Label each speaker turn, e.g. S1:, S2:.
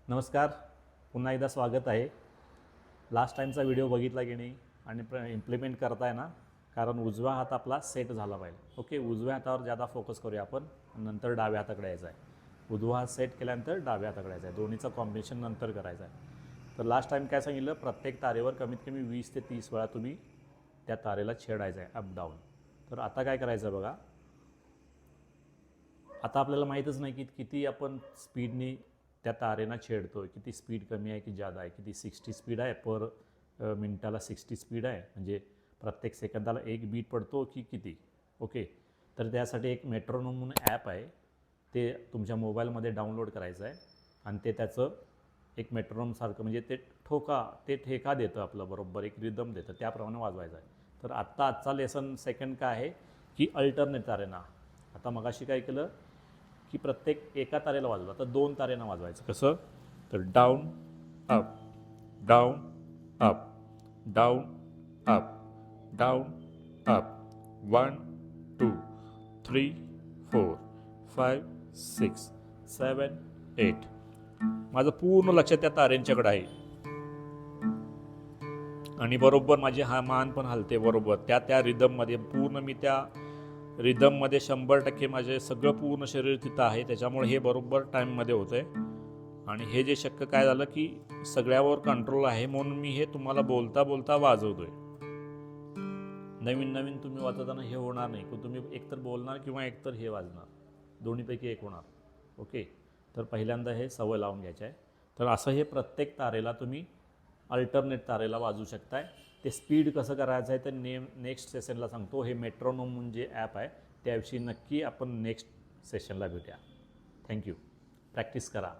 S1: नमस्कार, पुन्हा एकदा स्वागत आहे. लास्ट टाईमचा व्हिडिओ बघितला की नाही आणि इम्प्लिमेंट करताय ना, कारण उजवा हात आपला सेट झाला पाहिजे. ओके, उजव्या हातावर जादा फोकस करूया आपण, नंतर डाव्या हाताकडे यायचं आहे. उजवा हात सेट केल्यानंतर डाव्या हाताकडे यायचं आहे. दोन्हीचं कॉम्बिनेशन नंतर करायचं आहे. तर लास्ट टाईम काय सांगितलं, प्रत्येक तारेवर कमीत कमी 20 ते 30 वेळा तुम्ही त्या तारेला छेडायचं आहे, अप डाऊन. तर आता काय करायचं बघा. आता आपल्याला माहीतच नाही की किती आपण स्पीडनी त्या तारेना छेडतो आहे, किती स्पीड कमी आहे की जादा आहे, किती 60 स्पीड आहे पर मिनटाला 60 स्पीड आहे, म्हणजे प्रत्येक सेकंदाला एक बीट पडतो की किती. ओके, तर त्यासाठी एक मेट्रोनोम म्हणून ॲप आहे, ते तुमच्या मोबाईलमध्ये डाउनलोड करायचं आहे आणि ते त्याचं एक मेट्रोनोमसारखं, म्हणजे ते ठेका देतं, आपलं बरोबर एक रिदम देतं, त्याप्रमाणे वाजवायचं आहे. तर आजचा लेसन सेकंड काय आहे की अल्टरनेट तारेना. आता मगाशी काय केलं की प्रत्येक एका तारेला वाजवा, तर 2 तारेनं वाजवायचं. कसं, तर down up, down up, down up, down up, 1 2 3 4 5 6 7 8. माझं पूर्ण लक्ष त्या तारेंच्याकडे आहे आणि बरोबर माझी मान पण हलते बरोबर त्या रिदममध्ये. पूर्ण मी त्या रिदममध्ये 100% माझे सगळं पूर्ण शरीर तिथं आहे, त्याच्यामुळे हे बरोबर टाईममध्ये होतं आहे. आणि हे जे शक्य काय झालं की सगळ्यावर कंट्रोल आहे, म्हणून मी हे तुम्हाला बोलता बोलता वाजवतो आहे. नवीन तुम्ही वाजवताना हे होणार नाही की तुम्ही एकतर बोलणार किंवा एकतर हे वाजणार, दोन्हीपैकी एक होणार. ओके, तर पहिल्यांदा हे सवय लावून घ्यायची आहे. तर असं हे प्रत्येक तारेला तुम्ही अल्टरनेट तारेला वाजवू शकताय. ते स्पीड कसं करायचं आहे तर नेक्स्ट सेशनला सांगतो. हे मेट्रोनोम म्हणजे ॲप आहे, त्याविषयी नक्की आपण नेक्स्ट सेशनला भेटूया. थँक्यू. प्रॅक्टिस करा.